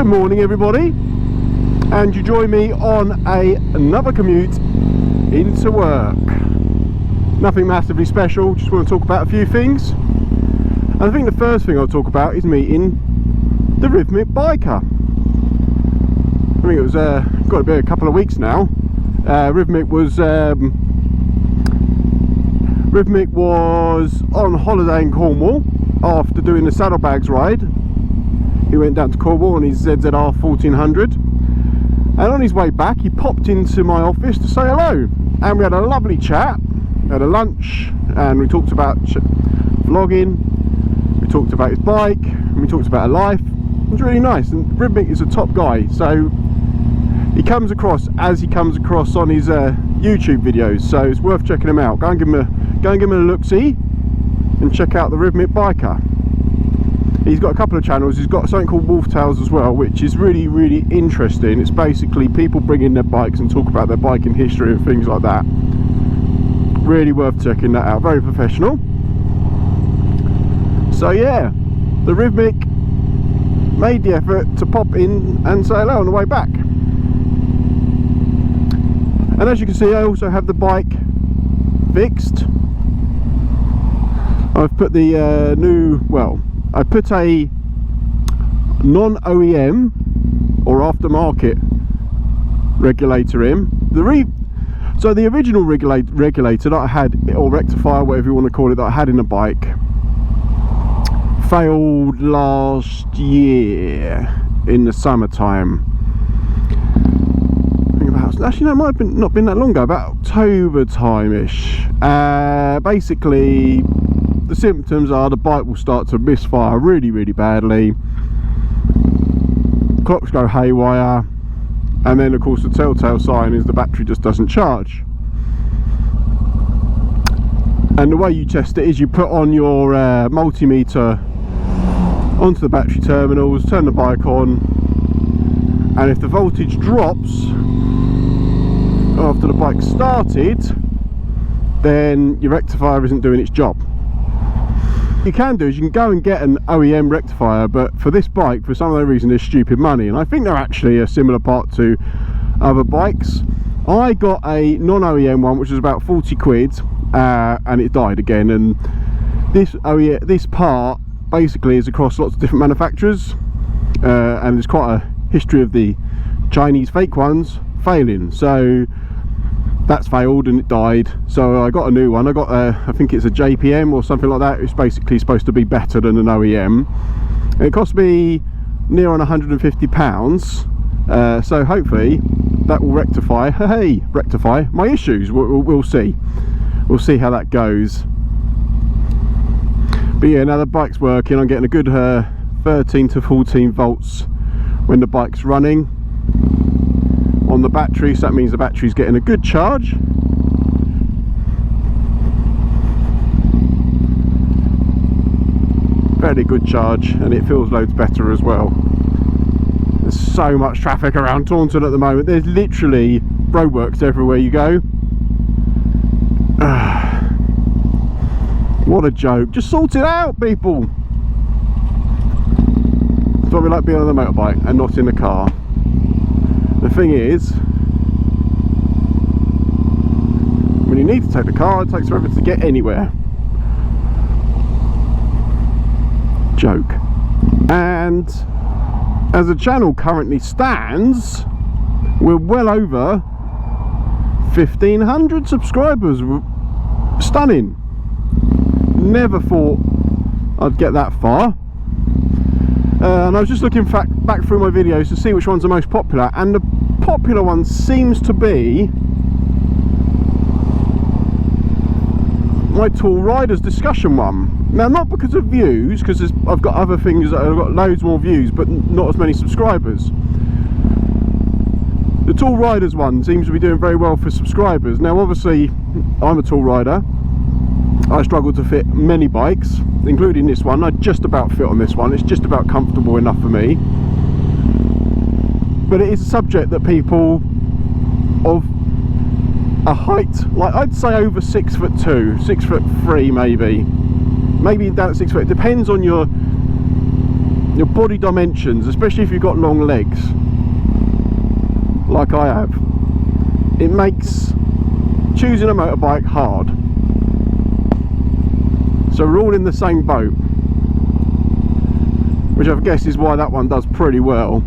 Good morning everybody, and you join me on another commute into work. Nothing massively special, just want to talk about a few things. And I think the first thing I'll talk about is meeting the rhythmic biker. I think it was got to be a couple of weeks now. Rhythmic was on holiday in Cornwall after doing the saddlebags ride. He went down to Cornwall on his ZZR 1400, and on his way back he popped into my office to say hello, and we had a lovely chat, had a lunch, and we talked about vlogging, we talked about his bike, and we talked about life. It was really nice, and Rhythmic is a top guy, so he comes across as he comes across on his YouTube videos, so it's worth checking him out. Go and give him a look-see and check out the Rhythmic biker. He's got a couple of channels. He's got something called Wolf Tales as well, which is really, really interesting. It's basically people bringing their bikes and talk about their biking history and things like that. Really worth checking that out. Very professional. So yeah, the Rhythmic made the effort to pop in and say hello on the way back. And as you can see, I also have the bike fixed. I've put the I put a non-OEM or aftermarket regulator in. So the original regulator that I had, or rectifier, whatever you want to call it, that I had in the bike, failed last year in the summertime. Actually, no, it might have not been that long ago, about October time-ish. Basically, the symptoms are the bike will start to misfire really, really badly. Clocks go haywire, and then of course the telltale sign is the battery just doesn't charge. And the way you test it is you put on your multimeter onto the battery terminals, turn the bike on, and if the voltage drops after the bike started, then your rectifier isn't doing its job. What you can do is you can go and get an OEM rectifier, but for this bike, for some other reason, there's stupid money, and I think they're actually a similar part to other bikes. I got a non-OEM one which was about 40 quid, and it died again. And this part basically is across lots of different manufacturers, and there's quite a history of the Chinese fake ones failing, so that's failed and it died. So I got a new one. I got I think it's a JPM or something like that. It's basically supposed to be better than an OEM, and it cost me near on £150, so hopefully that will rectify my issues. We'll see how that goes. But yeah, now the bike's working. I'm getting a good 13 to 14 volts when the bike's running on the battery, so that means the battery's getting a good charge. Very good charge, and it feels loads better as well. There's so much traffic around Taunton at the moment. There's literally roadworks everywhere you go. What a joke. Just sort it out, people. That's why we like being on the motorbike and not in the car. The thing is, when you need to take the car, it takes forever to get anywhere. Joke. And as the channel currently stands, we're well over 1,500 subscribers. Stunning. Never thought I'd get that far. And I was just looking back through my videos to see which ones are most popular, and the popular one seems to be my Tall Riders discussion one. Now, not because of views, because I've got other things that have got loads more views but not as many subscribers. The Tall Riders one seems to be doing very well for subscribers. Now obviously I'm a tall rider. I struggle to fit many bikes, including this one. I just about fit on this one. It's just about comfortable enough for me. But it is a subject that people of a height, like I'd say over 6'2", 6'3" maybe down at 6 foot. It depends on your your body dimensions, especially if you've got long legs like I have, it makes choosing a motorbike hard. So we're all in the same boat, which I guess is why that one does pretty well.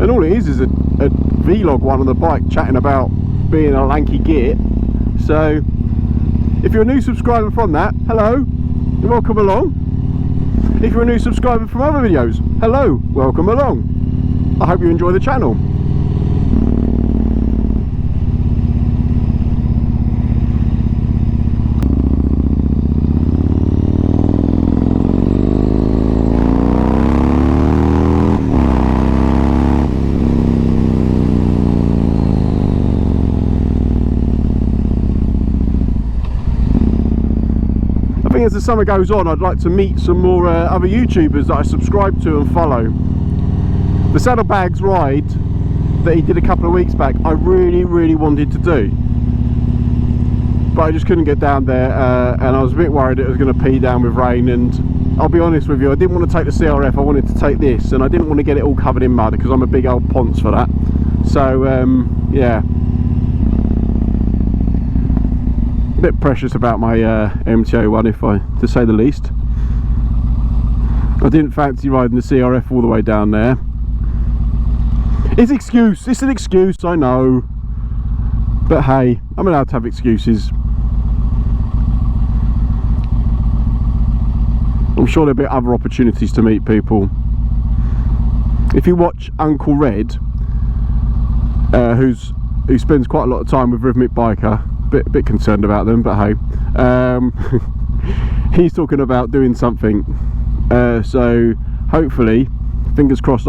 And all it is a vlog one on the bike chatting about being a lanky git. So if you're a new subscriber from that, hello and welcome along. If you're a new subscriber from other videos, hello, welcome along. I hope you enjoy the channel. As the summer goes on, I'd like to meet some more other YouTubers that I subscribe to and follow. The saddlebags ride that he did a couple of weeks back, I really wanted to do, but I just couldn't get down there, and I was a bit worried it was going to pee down with rain. And I'll be honest with you, I didn't want to take the CRF, I wanted to take this, and I didn't want to get it all covered in mud because I'm a big old ponce for that. So yeah, bit precious about my MTO one, to say the least. I didn't fancy riding the CRF all the way down there. It's an excuse, I know, but hey, I'm allowed to have excuses. I'm sure there'll be other opportunities to meet people. If you watch Uncle Red, who spends quite a lot of time with Rhythmic Biker, bit concerned about them, but hey, he's talking about doing something, so hopefully, fingers crossed,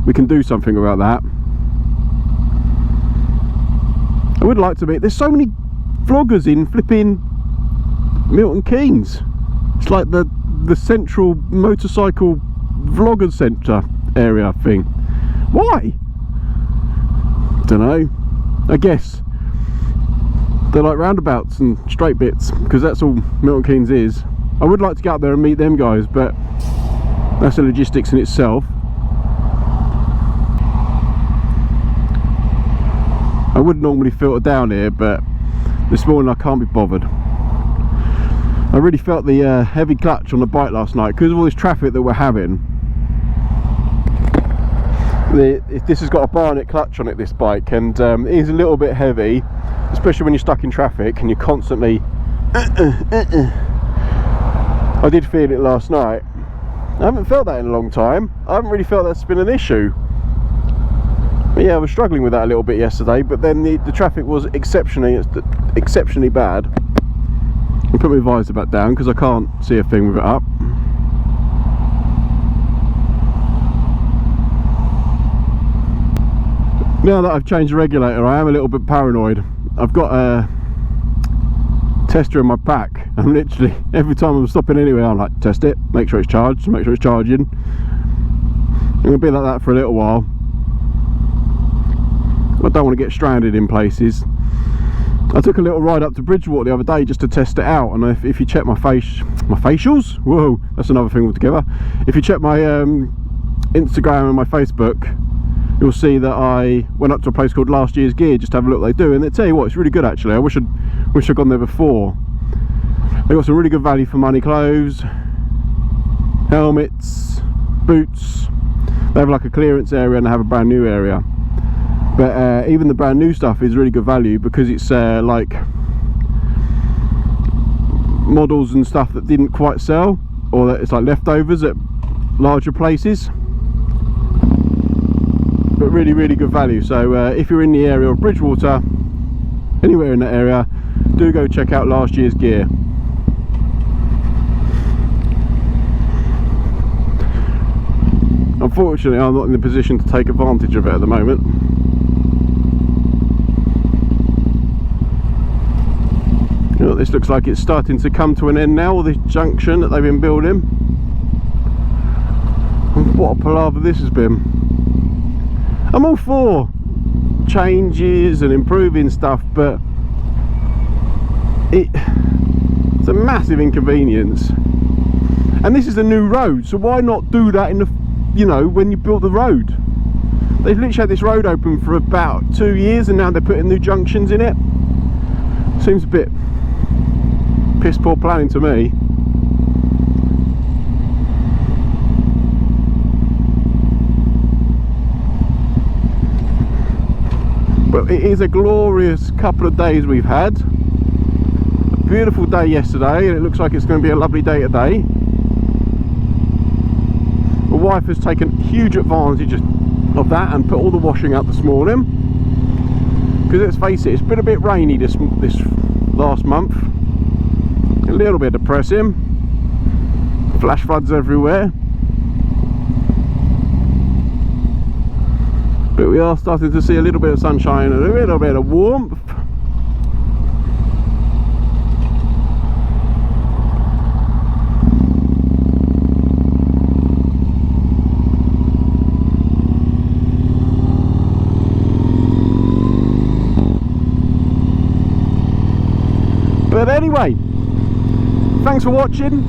we can do something about that. I would like to meet, there's so many vloggers in flipping Milton Keynes. It's like the central motorcycle vlogger centre area thing. Why? Don't know. I guess they're like roundabouts and straight bits, because that's all Milton Keynes is. I would like to get up there and meet them guys, but that's the logistics in itself. I would normally filter down here, but this morning I can't be bothered. I really felt the heavy clutch on the bike last night because of all this traffic that we're having. This has got a Barnet clutch on it, this bike, and it is a little bit heavy, especially when you're stuck in traffic and you're constantly I did feel it last night. I haven't felt that in a long time. I haven't really felt that's been an issue. But yeah, I was struggling with that a little bit yesterday, but then the traffic was exceptionally bad. I'll put my visor back down because I can't see a thing with it up. Now that I've changed the regulator, I am a little bit paranoid. I've got a tester in my pack. I'm literally, every time I'm stopping anywhere, I'm like, test it, make sure it's charged, make sure it's charging. I'm going to be like that for a little while. I don't want to get stranded in places. I took a little ride up to Bridgewater the other day just to test it out, and if you check my facials, whoa, that's another thing altogether. If you check my Instagram and my Facebook, you'll see that I went up to a place called Last Year's Gear just to have a look what they do, and they tell you what, it's really good actually. I wish I'd gone there before. They got some really good value for money clothes, helmets, boots. They have like a clearance area and they have a brand new area. But even the brand new stuff is really good value because it's like models and stuff that didn't quite sell, or that it's like leftovers at larger places. But really good value. So if you're in the area of Bridgewater, anywhere in that area, do go check out Last Year's Gear. Unfortunately, I'm not in the position to take advantage of it at the moment. You know, this looks like it's starting to come to an end now, this junction that they've been building. And what a palaver this has been. I'm all for changes and improving stuff, but it's a massive inconvenience. And this is a new road, so why not do that in the, you know, when you built the road? They've literally had this road open for about 2 years, and now they're putting new junctions in it. Seems a bit piss poor planning to me. But it is a glorious couple of days we've had. A beautiful day yesterday, and it looks like it's going to be a lovely day today. My wife has taken huge advantage of that and put all the washing up this morning. Because let's face it, it's been a bit rainy this last month. A little bit depressing. Flash floods everywhere. But we are starting to see a little bit of sunshine and a little bit of warmth. But anyway, thanks for watching,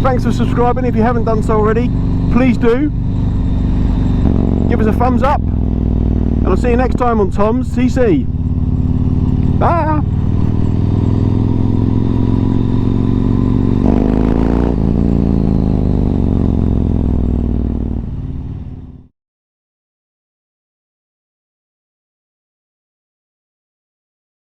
thanks for subscribing. If you haven't done so already, please do. Give us a thumbs up, and I'll see you next time on Tom's TC.